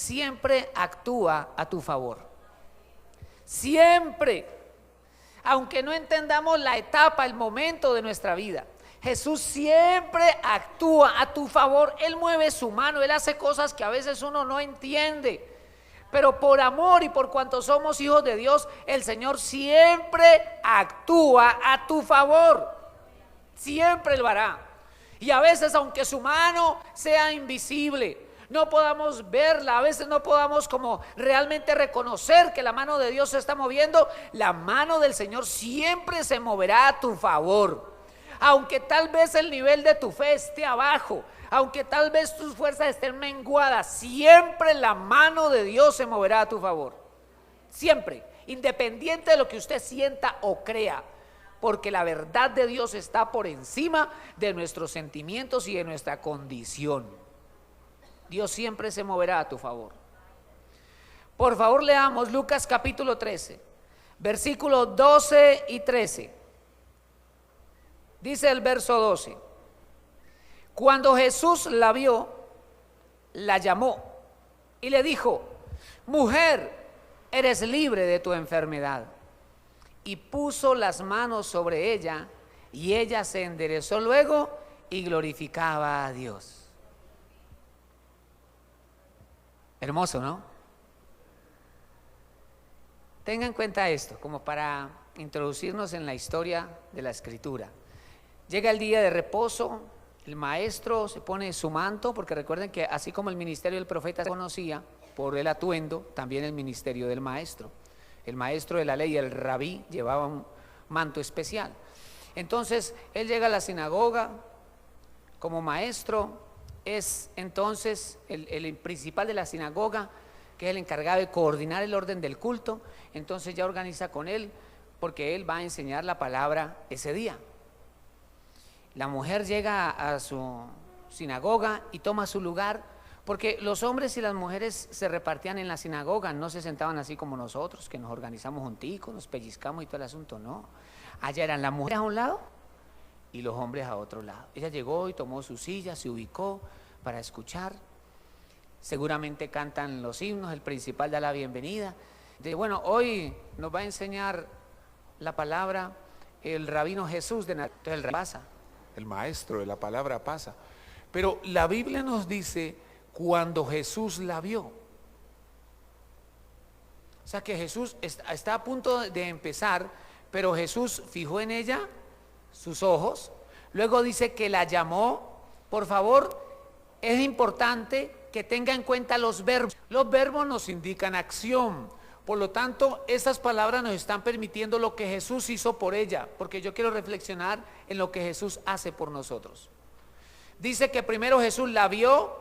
siempre actúa a tu favor. Siempre. Aunque no entendamos la etapa, el momento de nuestra vida, Jesús siempre actúa a tu favor. Él mueve su mano, Él hace cosas que a veces uno no entiende. Pero por amor y por cuanto somos hijos de Dios, el Señor siempre actúa a tu favor. Siempre lo hará. Y a veces, aunque su mano sea invisible, no podamos verla, a veces no podamos como realmente reconocer que la mano de Dios se está moviendo, la mano del Señor siempre se moverá a tu favor. Aunque tal vez el nivel de tu fe esté abajo, aunque tal vez tus fuerzas estén menguadas, siempre la mano de Dios se moverá a tu favor. Siempre, independiente de lo que usted sienta o crea, porque la verdad de Dios está por encima de nuestros sentimientos y de nuestra condición. Dios siempre se moverá a tu favor. Por favor, leamos Lucas capítulo 13, versículos 12 y 13. Dice el verso 12: cuando Jesús la vio, la llamó y le dijo: mujer, eres libre de tu enfermedad. Y puso las manos sobre ella, y ella se enderezó luego y glorificaba a Dios. Hermoso, ¿no? Tenga en cuenta esto como para introducirnos en la historia de la Escritura. Llega el día de reposo, el maestro se pone su manto, porque recuerden que así como el ministerio del profeta se conocía por el atuendo, también el ministerio del maestro. El maestro de la ley, el rabí, llevaba un manto especial. Entonces él llega a la sinagoga como maestro. Es entonces el principal de la sinagoga, que es el encargado de coordinar el orden del culto. Entonces ya organiza con él, porque él va a enseñar la palabra ese día. La mujer llega a su sinagoga y toma su lugar, porque los hombres y las mujeres se repartían en la sinagoga, no se sentaban así como nosotros, que nos organizamos junticos, nos pellizcamos y todo el asunto, no. Allá eran las mujeres a un lado y los hombres a otro lado. Ella llegó y tomó su silla, se ubicó para escuchar. Seguramente cantan los himnos, el principal da la bienvenida. Bueno, hoy nos va a enseñar la palabra el rabino Jesús de Nazaret. Entonces el pasa. El maestro de la palabra pasa. Pero la Biblia nos dice cuando Jesús la vio. O sea que Jesús está a punto de empezar, pero Jesús fijó en ella sus ojos. Luego dice que la llamó. Por favor, es importante que tenga en cuenta los verbos. Los verbos nos indican acción. Por lo tanto, esas palabras nos están permitiendo lo que Jesús hizo por ella, porque yo quiero reflexionar en lo que Jesús hace por nosotros. Dice que primero Jesús la vio,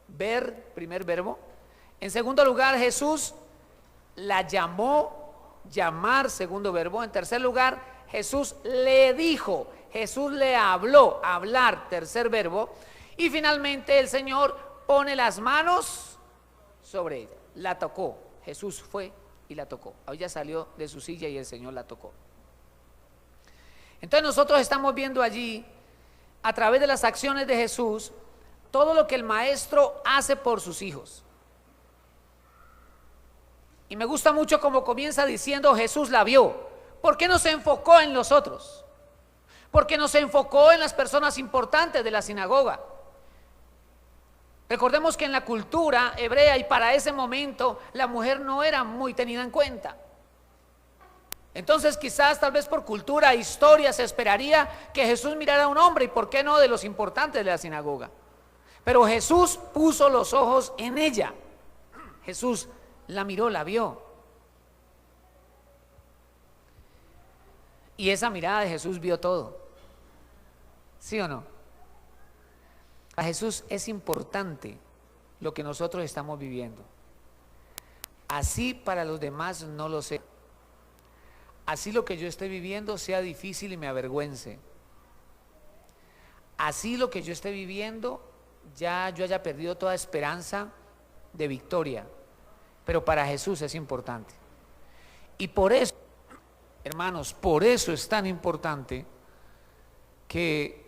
ver, primer verbo. En segundo lugar, Jesús la llamó, llamar, segundo verbo. En tercer lugar, Jesús le dijo, Jesús le habló, hablar, tercer verbo. Y finalmente el Señor pone las manos sobre ella, la tocó. Jesús fue y la tocó. Ella salió de su silla y el Señor la tocó. Entonces nosotros estamos viendo allí, a través de las acciones de Jesús, todo lo que el maestro hace por sus hijos. Y me gusta mucho como comienza diciendo Jesús la vio. ¿Por qué no se enfocó en los otros? Porque no se enfocó en las personas importantes de la sinagoga. Recordemos que en la cultura hebrea y para ese momento la mujer no era muy tenida en cuenta. Entonces quizás tal vez por cultura, historia se esperaría que Jesús mirara a un hombre y por qué no de los importantes de la sinagoga. Pero Jesús puso los ojos en ella. Jesús la miró, la vio. Y esa mirada de Jesús vio todo. ¿Sí o no? A Jesús es importante lo que nosotros estamos viviendo. Así para los demás no lo sea. Así lo que yo esté viviendo sea difícil y me avergüence. Así lo que yo esté viviendo ya yo haya perdido toda esperanza de victoria. Pero para Jesús es importante. Y por eso, hermanos, por eso es tan importante que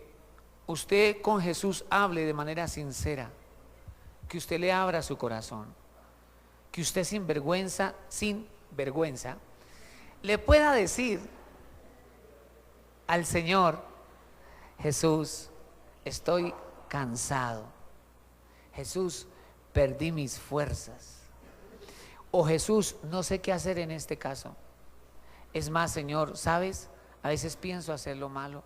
usted con Jesús hable de manera sincera, que usted le abra su corazón, que usted sin vergüenza, le pueda decir al Señor: Jesús, estoy cansado. Jesús, perdí mis fuerzas. O Jesús, no sé qué hacer en este caso. Es más, Señor, ¿sabes? A veces pienso hacer lo malo,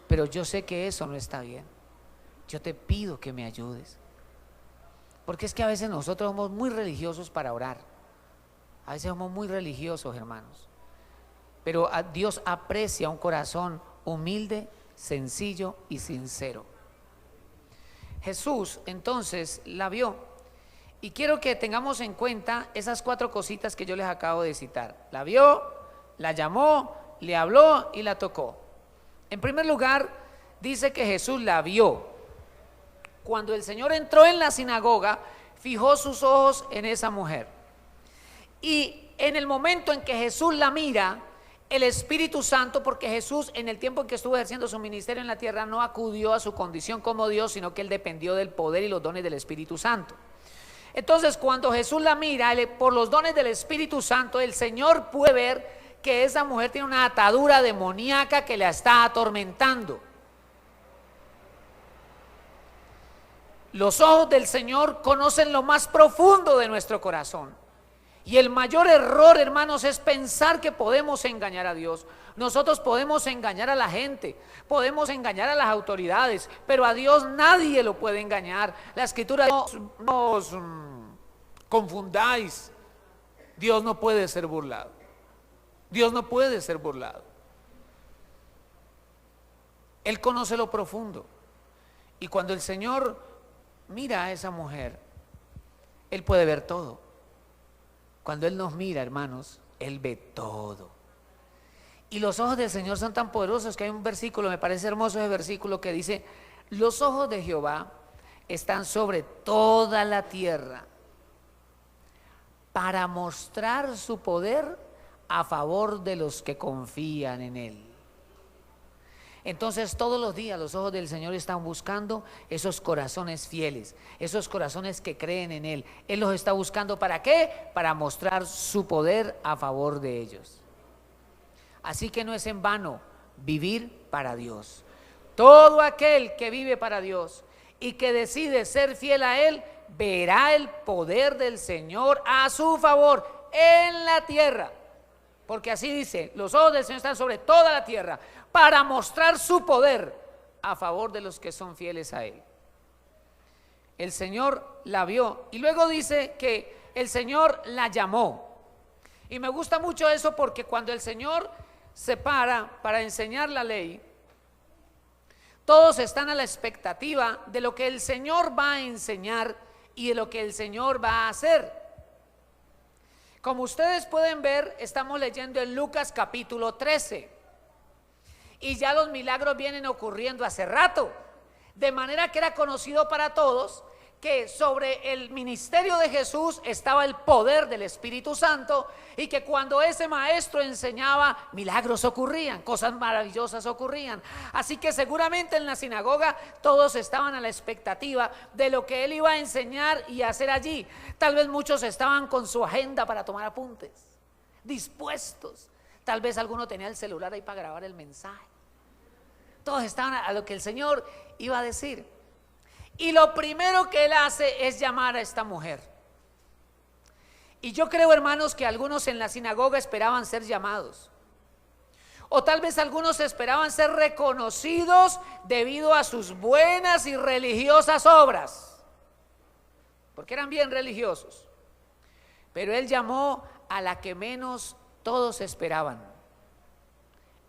pero yo sé que eso no está bien. Yo te pido que me ayudes. Porque es que a veces nosotros somos muy religiosos para orar. A veces somos muy religiosos, hermanos. Pero Dios aprecia un corazón humilde, sencillo y sincero. Jesús entonces la vio. Y quiero que tengamos en cuenta esas 4 cositas que yo les acabo de citar. La vio, la llamó, le habló y la tocó. En primer lugar, dice que Jesús la vio. Cuando el Señor entró en la sinagoga, fijó sus ojos en esa mujer. Y en el momento en que Jesús la mira, el Espíritu Santo, porque Jesús en el tiempo en que estuvo ejerciendo su ministerio en la tierra no acudió a su condición como Dios, sino que él dependió del poder y los dones del Espíritu Santo. Entonces, cuando Jesús la mira, por los dones del Espíritu Santo, el Señor puede ver que esa mujer tiene una atadura demoníaca que la está atormentando. Los ojos del Señor conocen lo más profundo de nuestro corazón. Y el mayor error, hermanos, es pensar que podemos engañar a Dios. Nosotros podemos engañar a la gente, podemos engañar a las autoridades, pero a Dios nadie lo puede engañar. La Escritura dice: no os confundáis. Dios no puede ser burlado. Dios no puede ser burlado. Él conoce lo profundo. Y cuando el Señor mira a esa mujer, Él puede ver todo. Cuando Él nos mira, hermanos, Él ve todo. Y los ojos del Señor son tan poderosos que hay un versículo, me parece hermoso ese versículo, que dice: los ojos de Jehová están sobre toda la tierra para mostrar su poder a favor de los que confían en Él. Entonces todos los días los ojos del Señor están buscando esos corazones fieles, esos corazones que creen en Él. Él los está buscando, ¿para qué? Para mostrar su poder a favor de ellos. Así que no es en vano vivir para Dios. Todo aquel que vive para Dios y que decide ser fiel a Él, verá el poder del Señor a su favor en la tierra. Porque así dice: los ojos del Señor están sobre toda la tierra para mostrar su poder a favor de los que son fieles a Él. El Señor la vio y luego dice que el Señor la llamó. Y me gusta mucho eso, porque cuando el Señor se para enseñar la ley, todos están a la expectativa de lo que el Señor va a enseñar y de lo que el Señor va a hacer. Como ustedes pueden ver, estamos leyendo en Lucas capítulo 13 y ya los milagros vienen ocurriendo hace rato, de manera que era conocido para todos que sobre el ministerio de Jesús estaba el poder del Espíritu Santo, y que cuando ese maestro enseñaba, milagros ocurrían, cosas maravillosas ocurrían. Así que seguramente en la sinagoga todos estaban a la expectativa de lo que él iba a enseñar y hacer allí. Tal vez muchos estaban con su agenda para tomar apuntes, dispuestos. Tal vez alguno tenía el celular ahí para grabar el mensaje. Todos estaban a lo que el Señor iba a decir. Y lo primero que él hace es llamar a esta mujer. Y yo creo, hermanos, que algunos en la sinagoga esperaban ser llamados. O tal vez algunos esperaban ser reconocidos debido a sus buenas y religiosas obras, porque eran bien religiosos. Pero él llamó a la que menos todos esperaban.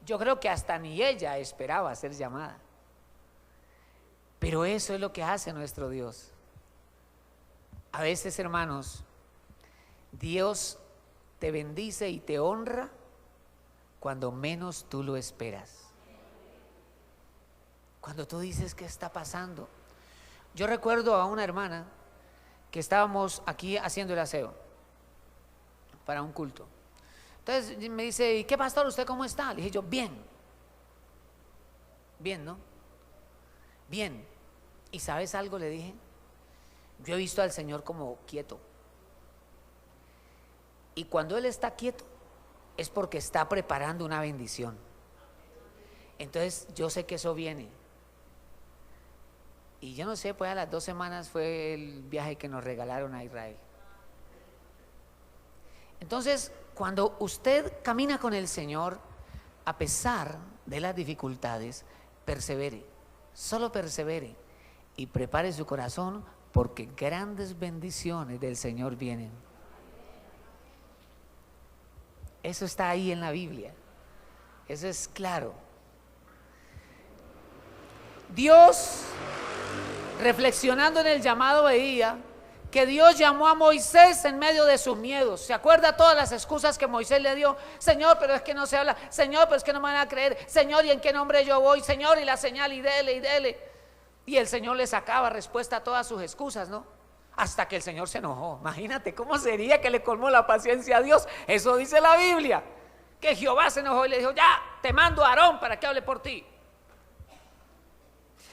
Yo creo que hasta ni ella esperaba ser llamada. Pero eso es lo que hace nuestro Dios. A veces, hermanos, Dios te bendice y te honra cuando menos tú lo esperas. Cuando tú dices: ¿qué está pasando? Yo recuerdo a una hermana que estábamos aquí haciendo el aseo para un culto. Entonces me dice: ¿y qué, pastor, usted cómo está? Le dije yo: bien. Bien, ¿no? Bien. ¿Y sabes algo? Le dije: yo he visto al Señor como quieto. Y cuando Él está quieto, es porque está preparando una bendición. Entonces yo sé que eso viene. Y yo no sé, pues a las 2 semanas fue el viaje que nos regalaron a Israel. Entonces, cuando usted camina con el Señor, a pesar de las dificultades, persevere, solo persevere y prepare su corazón, porque grandes bendiciones del Señor vienen. Eso está ahí en la Biblia, eso es claro. Dios, reflexionando en el llamado, veía que Dios llamó a Moisés en medio de sus miedos. ¿Se acuerda todas las excusas que Moisés le dio? Señor, pero es que no se habla. Señor, pero es que no me van a creer. Señor, ¿y en qué nombre yo voy? Señor, y la señal, y dele, y dele. Y el Señor le sacaba respuesta a todas sus excusas, ¿no? Hasta que el Señor se enojó. Imagínate cómo sería que le colmó la paciencia a Dios. Eso dice la Biblia, que Jehová se enojó y le dijo: ya, te mando a Aarón para que hable por ti.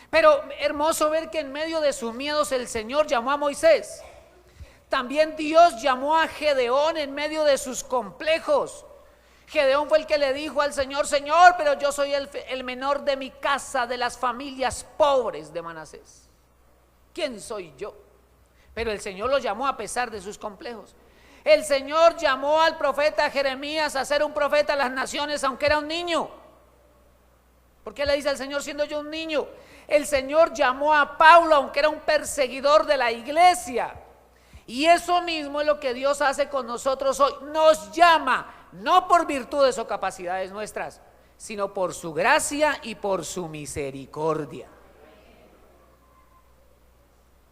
Pero hermoso ver que en medio de sus miedos el Señor llamó a Moisés. También Dios llamó a Gedeón en medio de sus complejos. Gedeón fue el que le dijo al Señor: Señor, pero yo soy el menor de mi casa, de las familias pobres de Manasés. ¿Quién soy yo? Pero el Señor lo llamó a pesar de sus complejos. El Señor llamó al profeta Jeremías a ser un profeta a las naciones, aunque era un niño. ¿Por qué le dice al Señor siendo yo un niño? El Señor llamó a Pablo, aunque era un perseguidor de la iglesia. Y eso mismo es lo que Dios hace con nosotros hoy. Nos llama, no por virtudes o capacidades nuestras, sino por su gracia y por su misericordia.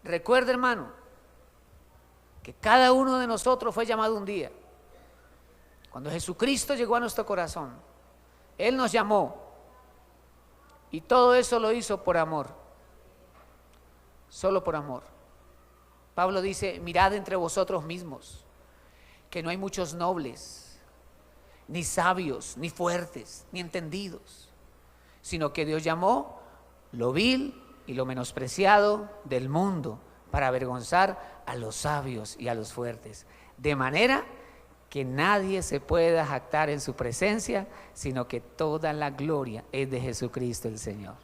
Recuerda, hermano, que cada uno de nosotros fue llamado un día. Cuando Jesucristo llegó a nuestro corazón, Él nos llamó. Y todo eso lo hizo por amor, solo por amor. Pablo dice: mirad entre vosotros mismos, que no hay muchos nobles, ni sabios, ni fuertes, ni entendidos, sino que Dios llamó lo vil y lo menospreciado del mundo para avergonzar a los sabios y a los fuertes, de manera que nadie se pueda jactar en su presencia, sino que toda la gloria es de Jesucristo el Señor.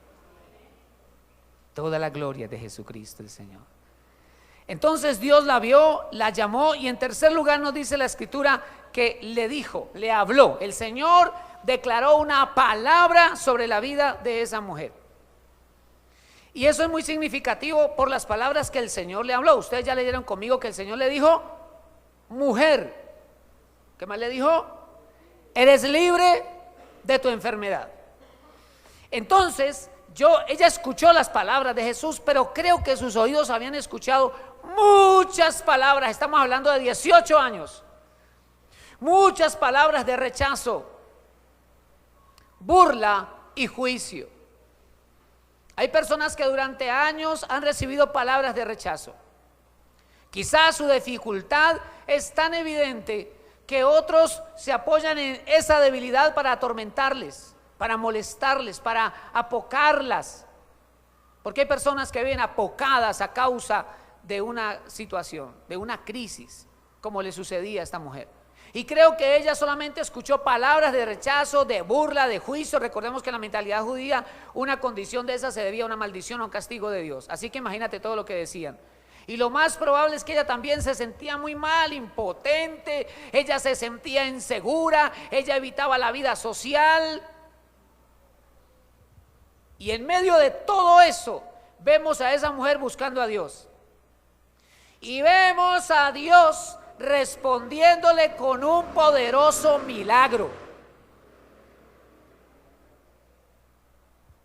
Toda la gloria es de Jesucristo el Señor. Entonces Dios la vio, la llamó, y en tercer lugar nos dice la Escritura que le dijo, le habló. El Señor declaró una palabra sobre la vida de esa mujer. Y eso es muy significativo por las palabras que el Señor le habló. Ustedes ya leyeron conmigo que el Señor le dijo: mujer. ¿Qué más le dijo? Eres libre de tu enfermedad. Entonces, ella escuchó las palabras de Jesús, pero creo que sus oídos habían escuchado muchas palabras. Estamos hablando de 18 años. Muchas palabras de rechazo, burla y juicio. Hay personas que durante años han recibido palabras de rechazo. Quizás su dificultad es tan evidente que otros se apoyan en esa debilidad para atormentarles, para molestarles, para apocarlas. Porque hay personas que viven apocadas a causa de una situación, de una crisis, como le sucedía a esta mujer. Y creo que ella solamente escuchó palabras de rechazo, de burla, de juicio. Recordemos que en la mentalidad judía una condición de esa se debía a una maldición o un castigo de Dios. Así que imagínate todo lo que decían. Y lo más probable es que ella también se sentía muy mal, impotente, ella se sentía insegura, ella evitaba la vida social. Y en medio de todo eso, vemos a esa mujer buscando a Dios. Y vemos a Dios respondiéndole con un poderoso milagro.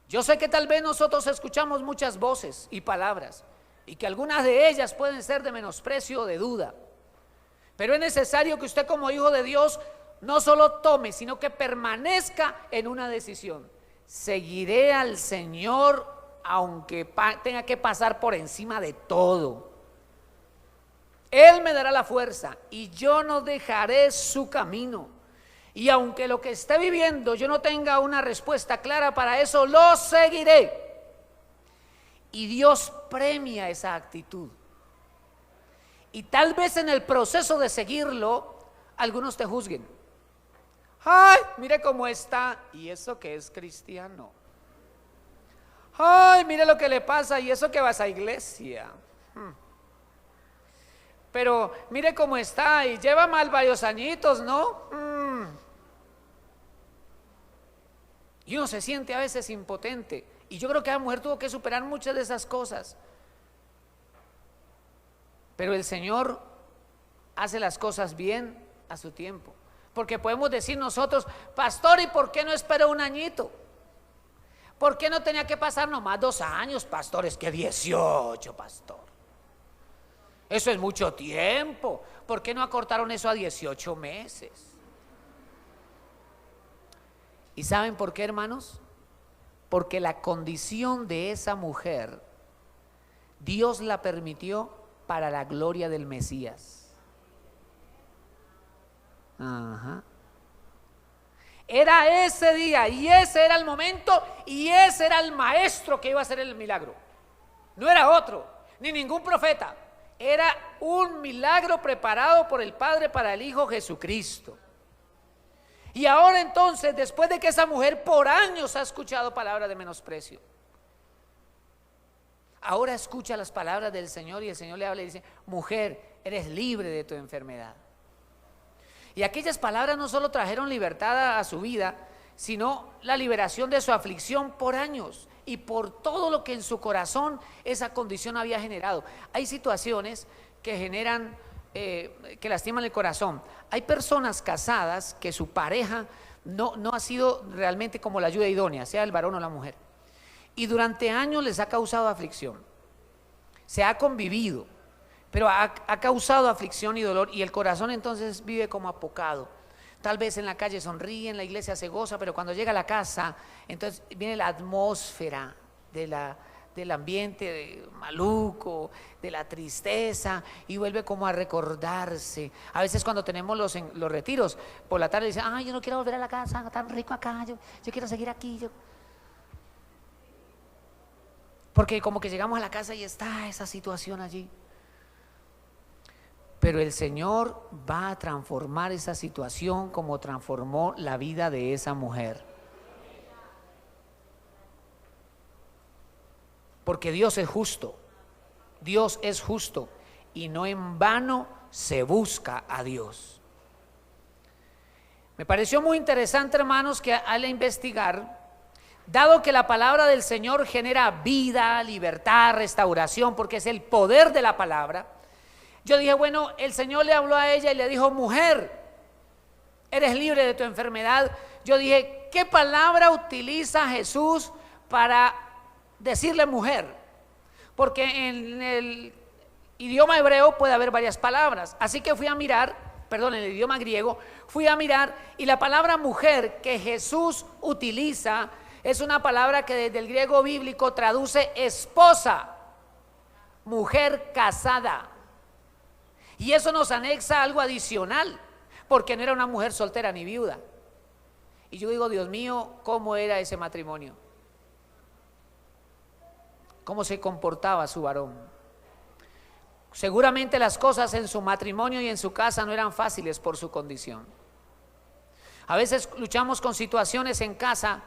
Yo sé que tal vez nosotros escuchamos muchas voces y palabras, y que algunas de ellas pueden ser de menosprecio o de duda, pero es necesario que usted, como hijo de Dios, no solo tome, sino que permanezca en una decisión. Seguiré al Señor aunque tenga que pasar por encima de todo. Él me dará la fuerza y yo no dejaré su camino. Y aunque lo que esté viviendo yo no tenga una respuesta clara para eso, lo seguiré. Y Dios premia esa actitud. Y tal vez en el proceso de seguirlo algunos te juzguen. Ay, mire cómo está, y eso que es cristiano. Ay, mire lo que le pasa, y eso que vas a iglesia. Pero mire cómo está, y lleva mal varios añitos, ¿no? Y uno se siente a veces impotente. Y yo creo que la mujer tuvo que superar muchas de esas cosas. Pero el Señor hace las cosas bien a su tiempo. Porque podemos decir nosotros, pastor, ¿y por qué no esperó un añito? ¿Por qué no tenía que pasar nomás 2 años, pastor? Es que 18, pastor. Eso es mucho tiempo. ¿Por qué no acortaron eso a 18 meses? ¿Y saben por qué, hermanos? Porque la condición de esa mujer, Dios la permitió para la gloria del Mesías. Ajá. Era ese día y ese era el momento y ese era el maestro que iba a hacer el milagro. No era otro, ni ningún profeta. Era un milagro preparado por el Padre para el Hijo Jesucristo. Y ahora entonces, después de que esa mujer por años ha escuchado palabras de menosprecio, ahora escucha las palabras del Señor y el Señor le habla y dice: mujer, eres libre de tu enfermedad. Y aquellas palabras no solo trajeron libertad a su vida, sino la liberación de su aflicción por años y por todo lo que en su corazón esa condición había generado. Hay situaciones que generan, que lastiman el corazón. Hay personas casadas que su pareja no ha sido realmente como la ayuda idónea, sea el varón o la mujer. Y durante años les ha causado aflicción. Se ha convivido, pero ha causado aflicción y dolor, y el corazón entonces vive como apocado. Tal vez en la calle sonríe, en la iglesia se goza, pero cuando llega a la casa, entonces viene la atmósfera del ambiente maluco, de la tristeza, y vuelve como a recordarse. A veces cuando tenemos los retiros, por la tarde dicen: ay, yo no quiero volver a la casa, tan rico acá, yo quiero seguir aquí. Porque como que llegamos a la casa y está esa situación allí. Pero el Señor va a transformar esa situación como transformó la vida de esa mujer. Porque Dios es justo. Dios es justo. Y no en vano se busca a Dios. Me pareció muy interesante, hermanos, que al investigar, dado que la palabra del Señor genera vida, libertad, restauración, porque es el poder de la palabra, yo dije, bueno, el Señor le habló a ella y le dijo: mujer, eres libre de tu enfermedad. Yo dije, ¿qué palabra utiliza Jesús para decirle mujer? Porque en el idioma hebreo puede haber varias palabras. Así que fui a mirar, en el idioma griego, fui a mirar, y la palabra mujer que Jesús utiliza es una palabra que desde el griego bíblico traduce esposa, mujer casada. Y eso nos anexa algo adicional, porque no era una mujer soltera ni viuda. Y yo digo, Dios mío, ¿cómo era ese matrimonio? ¿Cómo se comportaba su varón? Seguramente las cosas en su matrimonio y en su casa no eran fáciles por su condición. A veces luchamos con situaciones en casa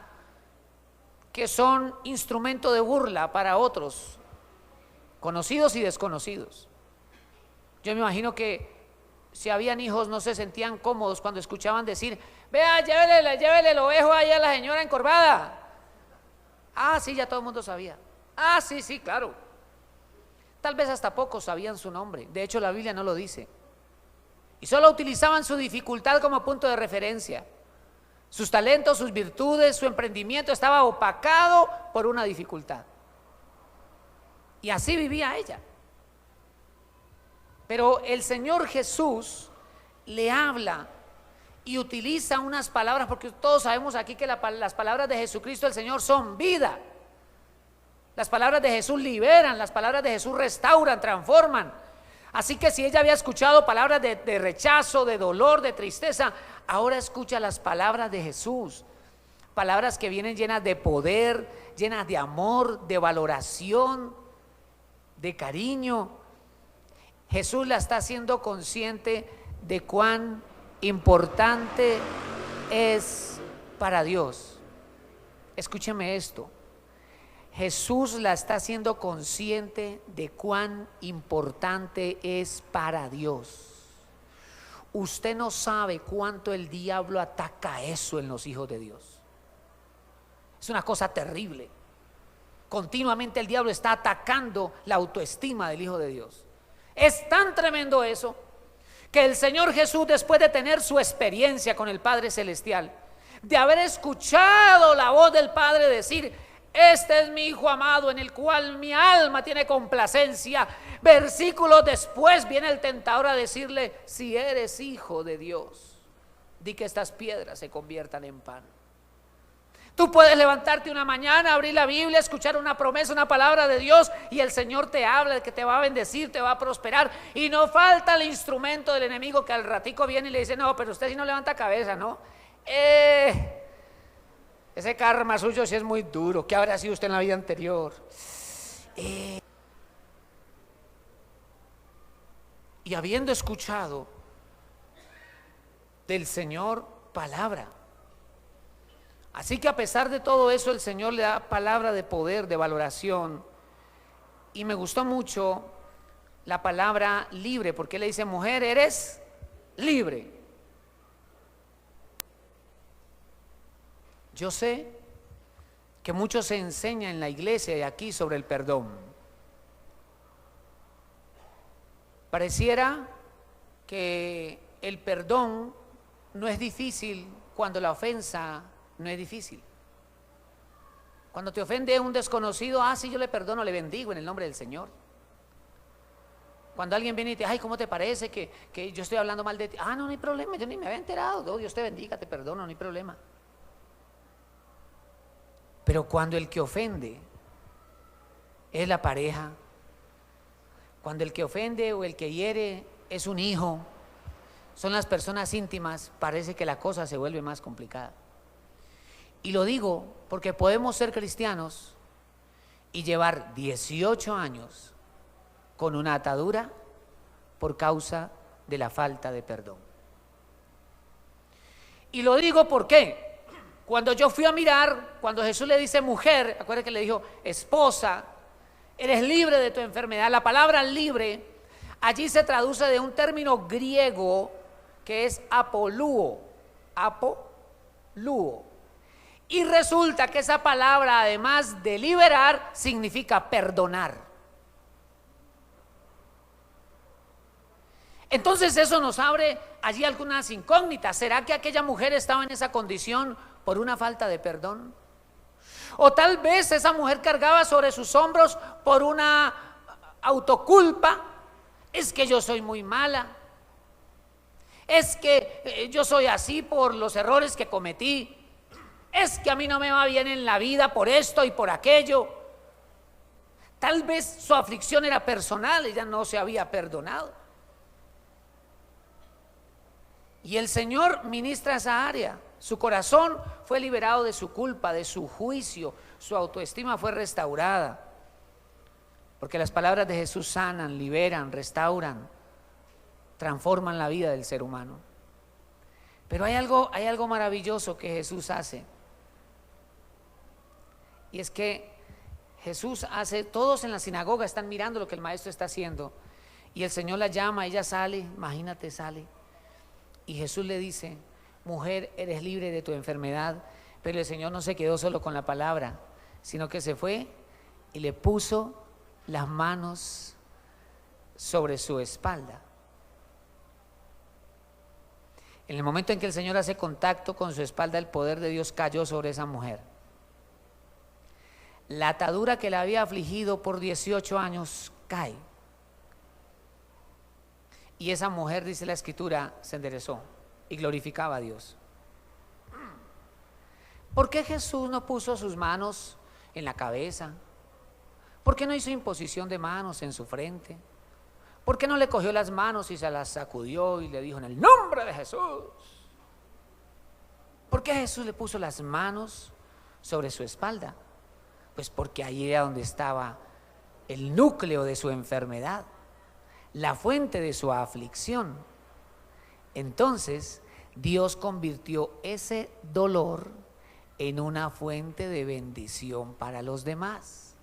que son instrumento de burla para otros, conocidos y desconocidos. Yo me imagino que si habían hijos no se sentían cómodos cuando escuchaban decir: vea, llévele el ovejo ahí a la señora encorvada. Ah, sí, ya todo el mundo sabía. Ah, sí, claro. Tal vez hasta pocos sabían su nombre. De hecho, la Biblia no lo dice. Y solo utilizaban su dificultad como punto de referencia. Sus talentos, sus virtudes, su emprendimiento estaba opacado por una dificultad. Y así vivía ella. Pero el Señor Jesús le habla y utiliza unas palabras, porque todos sabemos aquí que las palabras de Jesucristo el Señor son vida. Las palabras de Jesús liberan, las palabras de Jesús restauran, transforman. Así que si ella había escuchado palabras de rechazo, de dolor, de tristeza, ahora escucha las palabras de Jesús. Palabras que vienen llenas de poder, llenas de amor, de valoración, de cariño. Jesús la está haciendo consciente de cuán importante es para Dios. Escúcheme esto. Jesús la está haciendo consciente de cuán importante es para Dios. Usted no sabe cuánto el diablo ataca eso en los hijos de Dios. Es una cosa terrible. Continuamente el diablo está atacando la autoestima del hijo de Dios. Es tan tremendo eso que el Señor Jesús, después de tener su experiencia con el Padre Celestial, de haber escuchado la voz del Padre decir: este es mi Hijo amado en el cual mi alma tiene complacencia, versículos después viene el tentador a decirle: si eres hijo de Dios, di que estas piedras se conviertan en pan. Tú puedes levantarte una mañana, abrir la Biblia, escuchar una promesa, una palabra de Dios, y el Señor te habla de que te va a bendecir, te va a prosperar, y no falta el instrumento del enemigo que al ratico viene y le dice: no, pero usted si no levanta cabeza, ¿no? Ese karma suyo sí es muy duro. ¿Qué habrá sido usted en la vida anterior? Y habiendo escuchado del Señor palabra, así que a pesar de todo eso, el Señor le da palabra de poder, de valoración. Y me gustó mucho la palabra libre, porque le dice: mujer, eres libre. Yo sé que mucho se enseña en la iglesia de aquí sobre el perdón. Pareciera que el perdón no es difícil cuando la ofensa no es difícil. Cuando te ofende un desconocido: sí, yo le perdono, le bendigo en el nombre del Señor. Cuando alguien viene y te dice: ay, ¿cómo te parece que yo estoy hablando mal de ti? No hay problema, yo ni me había enterado. No, Dios te bendiga, te perdono, no hay problema. Pero cuando el que ofende es la pareja, cuando el que ofende o el que hiere es un hijo, son las personas íntimas, parece que la cosa se vuelve más complicada. Y lo digo porque podemos ser cristianos y llevar 18 años con una atadura por causa de la falta de perdón. Y lo digo porque cuando yo fui a mirar, cuando Jesús le dice mujer, acuérdense que le dijo esposa, eres libre de tu enfermedad. La palabra libre allí se traduce de un término griego que es apolúo, apolúo. Y resulta que esa palabra, además de liberar, significa perdonar. Entonces eso nos abre allí algunas incógnitas. ¿Será que aquella mujer estaba en esa condición por una falta de perdón? O tal vez esa mujer cargaba sobre sus hombros por una autoculpa: es que yo soy muy mala, es que yo soy así por los errores que cometí, es que a mí no me va bien en la vida por esto y por aquello. Tal vez su aflicción era personal, ella no se había perdonado. Y el Señor ministra esa área. Su corazón fue liberado de su culpa, de su juicio, su autoestima fue restaurada. Porque las palabras de Jesús sanan, liberan, restauran, transforman la vida del ser humano. Pero hay algo maravilloso que Jesús hace. Y es que Jesús hace, todos en la sinagoga están mirando lo que el maestro está haciendo. Y el Señor la llama, ella sale, imagínate, sale. Y Jesús le dice: mujer, eres libre de tu enfermedad. Pero el Señor no se quedó solo con la palabra, sino que se fue y le puso las manos sobre su espalda. En el momento en que el Señor hace contacto con su espalda, el poder de Dios cayó sobre esa mujer. La atadura que la había afligido por 18 años cae. Y esa mujer, dice la Escritura, se enderezó y glorificaba a Dios. ¿Por qué Jesús no puso sus manos en la cabeza? ¿Por qué no hizo imposición de manos en su frente? ¿Por qué no le cogió las manos y se las sacudió y le dijo: en el nombre de Jesús? ¿Por qué Jesús le puso las manos sobre su espalda? Pues porque ahí era donde estaba el núcleo de su enfermedad, la fuente de su aflicción. Entonces Dios convirtió ese dolor en una fuente de bendición para los demás.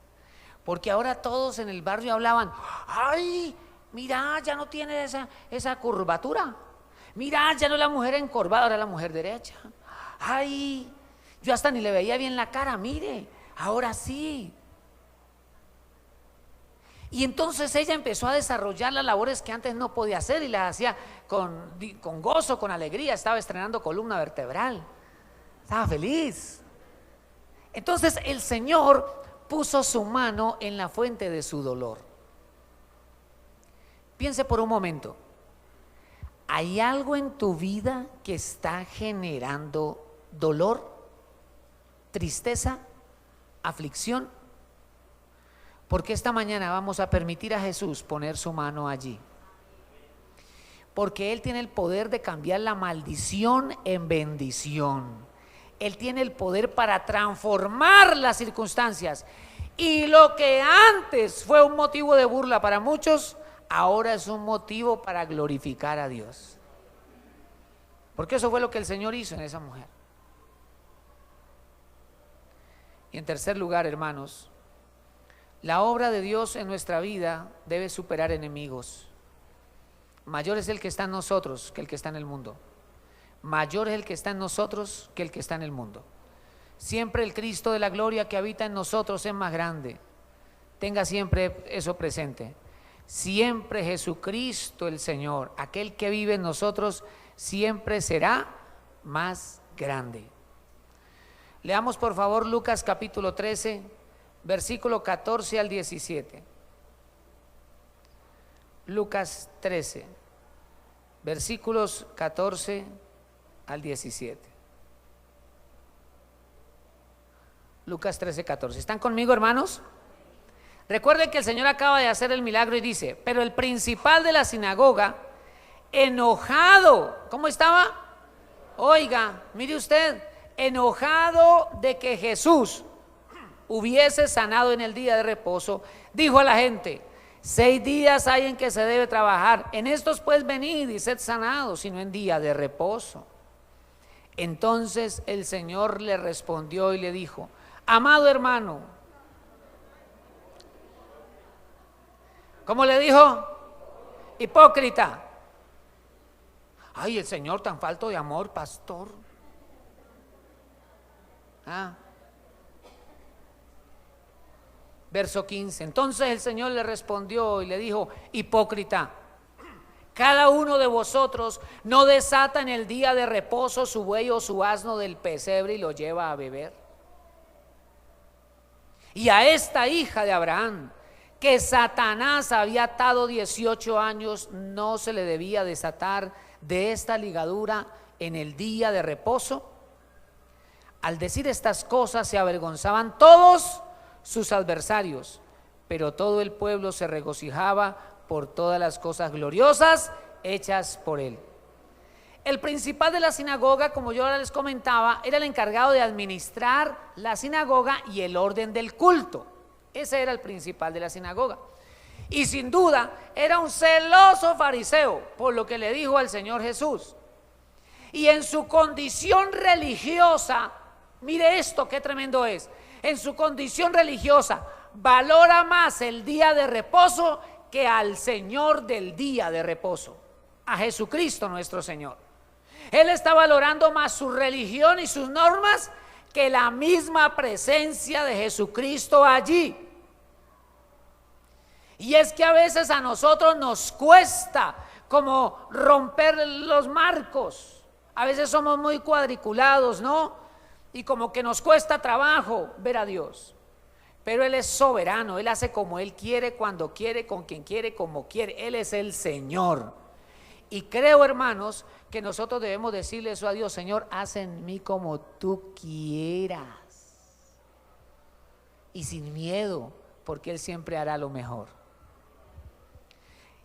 Porque ahora todos en el barrio hablaban: ay, mira, ya no tiene esa curvatura. Mira, ya no es la mujer encorvada, ahora es la mujer derecha. Ay, yo hasta ni le veía bien la cara, mire, ahora sí. Y entonces ella empezó a desarrollar las labores que antes no podía hacer y las hacía con gozo, con alegría. Estaba estrenando columna vertebral, estaba feliz. Entonces el Señor puso su mano en la fuente de su dolor. Piense por un momento, ¿hay algo en tu vida que está generando dolor, tristeza, aflicción? Porque esta mañana vamos a permitir a Jesús poner su mano allí. Porque Él tiene el poder de cambiar la maldición en bendición. Él tiene el poder para transformar las circunstancias. Y lo que antes fue un motivo de burla para muchos, ahora es un motivo para glorificar a Dios. Porque eso fue lo que el Señor hizo en esa mujer. Y en tercer lugar, hermanos, la obra de Dios en nuestra vida debe superar enemigos. Mayor es el que está en nosotros que el que está en el mundo. Mayor es el que está en nosotros que el que está en el mundo. Siempre el Cristo de la gloria que habita en nosotros es más grande. Tenga siempre eso presente. Siempre Jesucristo el Señor, aquel que vive en nosotros, siempre será más grande. Leamos por favor Lucas capítulo 13, versículo 14 al 17. Lucas 13, versículos 14 al 17. Lucas 13, 14. ¿Están conmigo, hermanos? Recuerden que el Señor acaba de hacer el milagro y dice: pero el principal de la sinagoga, enojado, ¿cómo estaba? Oiga, mire usted, enojado de que Jesús hubiese sanado en el día de reposo, dijo a la gente: 6 días hay en que se debe trabajar, en estos pues venid y sed sanados, sino en día de reposo. Entonces el Señor le respondió y le dijo: amado hermano, ¿cómo le dijo? Hipócrita. Ay, el Señor tan falto de amor, pastor. Verso 15. Entonces el Señor le respondió y le dijo: hipócrita, cada uno de vosotros no desata en el día de reposo su buey o su asno del pesebre y lo lleva a beber. Y a esta hija de Abraham, que Satanás había atado 18 años, no se le debía desatar de esta ligadura en el día de reposo. Al decir estas cosas se avergonzaban todos sus adversarios, pero todo el pueblo se regocijaba por todas las cosas gloriosas hechas por él. El principal de la sinagoga, como yo ahora les comentaba, era el encargado de administrar la sinagoga y el orden del culto. Ese era el principal de la sinagoga. Y sin duda era un celoso fariseo, por lo que le dijo al Señor Jesús. Y en su condición religiosa, mire esto, qué tremendo es. En su condición religiosa, valora más el día de reposo que al Señor del día de reposo, a Jesucristo nuestro Señor. Él está valorando más su religión y sus normas que la misma presencia de Jesucristo allí. Y es que a veces a nosotros nos cuesta como romper los marcos. A veces somos muy cuadriculados, ¿no? Y como que nos cuesta trabajo ver a Dios. Pero Él es soberano, Él hace como Él quiere, cuando quiere, con quien quiere, como quiere. Él es el Señor. Y creo, hermanos, que nosotros debemos decirle eso a Dios: Señor, haz en mí como tú quieras. Y sin miedo, porque Él siempre hará lo mejor.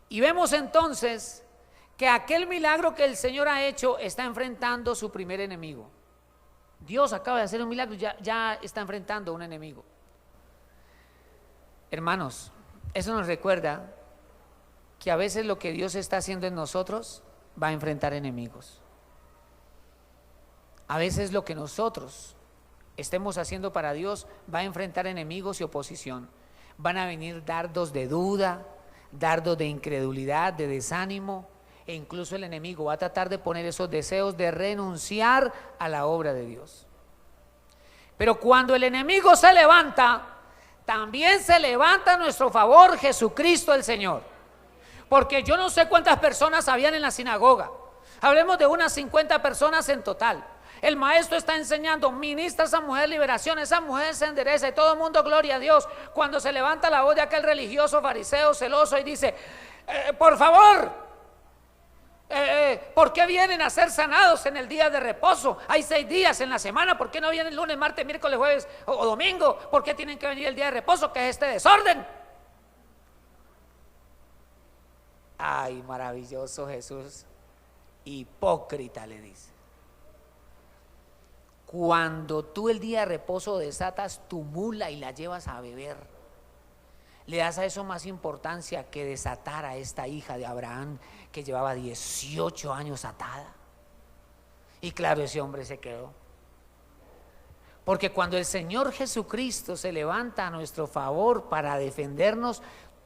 Y vemos entonces que aquel milagro que el Señor ha hecho está enfrentando su primer enemigo. Dios acaba de hacer un milagro, ya está enfrentando a un enemigo. Hermanos, eso nos recuerda que a veces lo que Dios está haciendo en nosotros va a enfrentar enemigos. A veces lo que nosotros estemos haciendo para Dios va a enfrentar enemigos y oposición. Van a venir dardos de duda, dardos de incredulidad, de desánimo, e incluso el enemigo va a tratar de poner esos deseos de renunciar a la obra de Dios. Pero cuando el enemigo se levanta, también se levanta a nuestro favor Jesucristo el Señor. Porque yo no sé cuántas personas habían en la sinagoga. Hablemos de unas 50 personas en total. El maestro está enseñando, ministra a esa mujer liberación, esa mujer se endereza y todo el mundo gloria a Dios. Cuando se levanta la voz de aquel religioso fariseo celoso y dice, por favor, ¿por qué vienen a ser sanados en el día de reposo? Hay 6 días en la semana, ¿por qué no vienen lunes, martes, miércoles, jueves o domingo? ¿Por qué tienen que venir el día de reposo? ¿Qué es este desorden? Ay, maravilloso Jesús, hipócrita le dice. Cuando tú el día de reposo desatas tu mula y la llevas a beber, le das a eso más importancia que desatar a esta hija de Abraham que llevaba 18 años atada. Y claro, ese hombre se quedó. Porque cuando el Señor Jesucristo se levanta a nuestro favor para defendernos,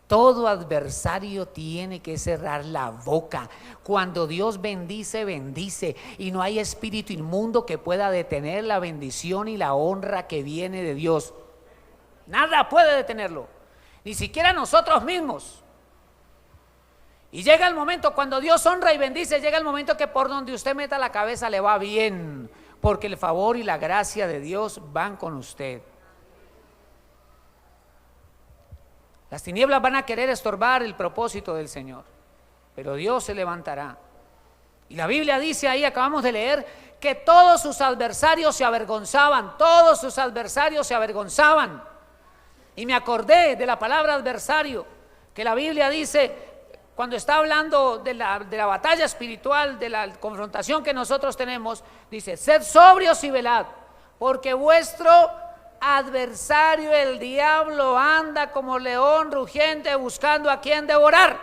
todo adversario tiene que cerrar la boca. Cuando Dios bendice, bendice, y no hay espíritu inmundo que pueda detener la bendición y la honra que viene de Dios. Nada puede detenerlo, ni siquiera nosotros mismos. Y llega el momento cuando Dios honra y bendice, llega el momento que por donde usted meta la cabeza le va bien, porque el favor y la gracia de Dios van con usted. Las tinieblas van a querer estorbar el propósito del Señor, pero Dios se levantará. Y la Biblia dice ahí, acabamos de leer, que todos sus adversarios se avergonzaban, todos sus adversarios se avergonzaban. Y me acordé de la palabra adversario, que la Biblia dice, cuando está hablando de la batalla espiritual, de la confrontación que nosotros tenemos, dice, sed sobrios y velad, porque vuestro adversario el diablo anda como león rugiente buscando a quien devorar.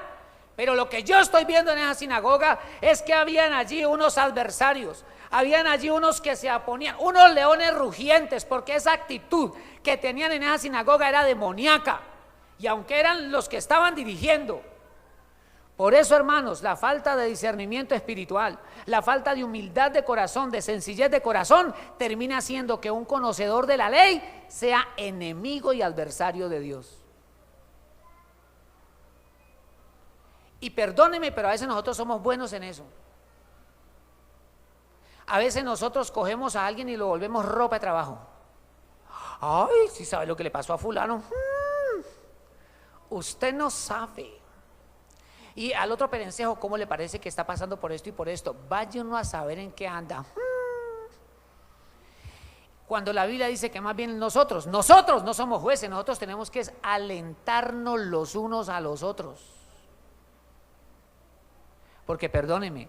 Pero lo que yo estoy viendo en esa sinagoga es que habían allí unos adversarios, habían allí unos que se oponían, unos leones rugientes, porque esa actitud que tenían en esa sinagoga era demoníaca, y aunque eran los que estaban dirigiendo. Por eso, hermanos, la falta de discernimiento espiritual, la falta de humildad de corazón, de sencillez de corazón, termina haciendo que un conocedor de la ley sea enemigo y adversario de Dios. Y perdóneme, pero a veces nosotros somos buenos en eso. A veces nosotros cogemos a alguien y lo volvemos ropa de trabajo. Ay, si sabe lo que le pasó a fulano. Usted no sabe. Y al otro perencejo, ¿cómo le parece que está pasando por esto y por esto? Vaya uno a saber en qué anda. Cuando la Biblia dice que más bien nosotros no somos jueces, nosotros tenemos que alentarnos los unos a los otros. Porque perdóneme,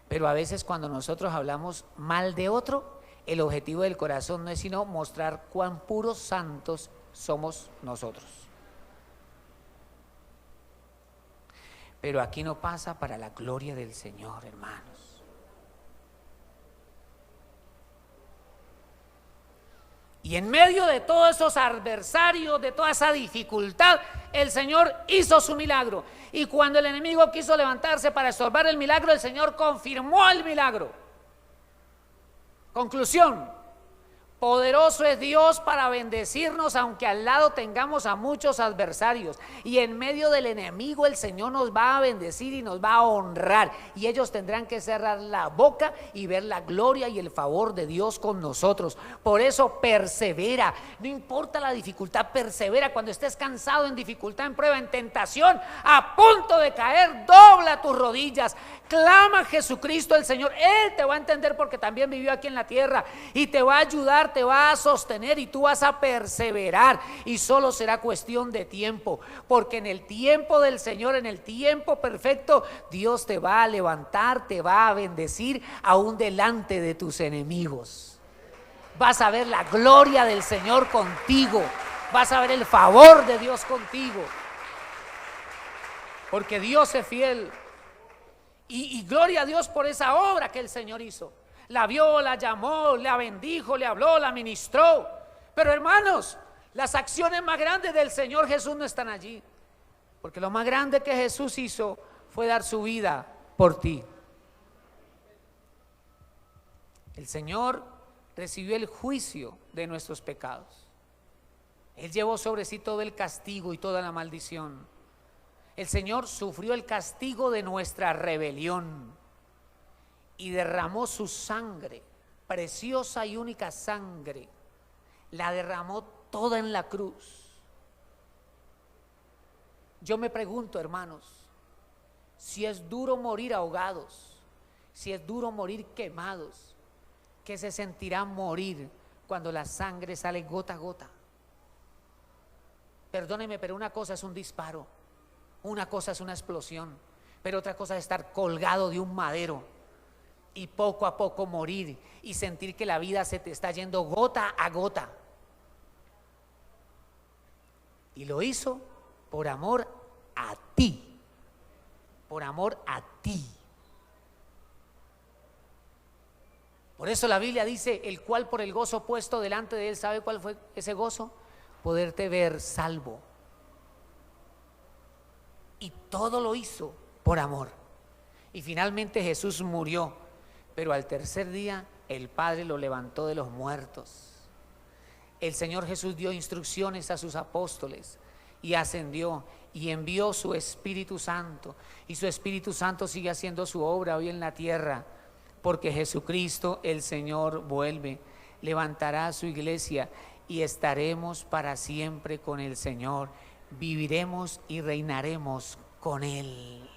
pero a veces cuando nosotros hablamos mal de otro, el objetivo del corazón no es sino mostrar cuán puros santos somos nosotros. Pero aquí no pasa para la gloria del Señor, hermanos. Y en medio de todos esos adversarios, de toda esa dificultad, el Señor hizo su milagro. Y cuando el enemigo quiso levantarse para estorbar el milagro, el Señor confirmó el milagro. Conclusión: poderoso es Dios para bendecirnos aunque al lado tengamos a muchos adversarios, y en medio del enemigo el Señor nos va a bendecir y nos va a honrar, y ellos tendrán que cerrar la boca y ver la gloria y el favor de Dios con nosotros. Por eso persevera, no importa la dificultad, persevera. Cuando estés cansado, en dificultad, en prueba, en tentación, a punto de caer, dobla tus rodillas, clama a Jesucristo el Señor. Él te va a entender porque también vivió aquí en la tierra y te va a ayudar, te va a sostener, y tú vas a perseverar, y solo será cuestión de tiempo, porque en el tiempo del Señor, en el tiempo perfecto, Dios te va a levantar, te va a bendecir aún delante de tus enemigos. Vas a ver la gloria del Señor contigo, vas a ver el favor de Dios contigo, porque Dios es fiel. Y gloria a Dios por esa obra que el Señor hizo. La vio, la llamó, la bendijo, le habló, la ministró. Pero hermanos, las acciones más grandes del Señor Jesús no están allí. Porque lo más grande que Jesús hizo fue dar su vida por ti. El Señor recibió el juicio de nuestros pecados. Él llevó sobre sí todo el castigo y toda la maldición. El Señor sufrió el castigo de nuestra rebelión y derramó su sangre, preciosa y única sangre, la derramó toda en la cruz. Yo me pregunto, hermanos, si es duro morir ahogados, si es duro morir quemados, ¿qué se sentirá morir cuando la sangre sale gota a gota? Perdóneme, pero una cosa es un disparo, una cosa es una explosión, pero otra cosa es estar colgado de un madero y poco a poco morir y sentir que la vida se te está yendo gota a gota. Y lo hizo por amor a ti, por amor a ti. Por eso la Biblia dice, el cual por el gozo puesto delante de él, ¿sabe cuál fue ese gozo? Poderte ver salvo. Y todo lo hizo por amor. Y finalmente Jesús murió, pero al tercer día el Padre lo levantó de los muertos. El Señor Jesús dio instrucciones a sus apóstoles y ascendió y envió su Espíritu Santo, y su Espíritu Santo sigue haciendo su obra hoy en la tierra, porque Jesucristo el Señor vuelve, levantará su iglesia y estaremos para siempre con el Señor, viviremos y reinaremos con Él.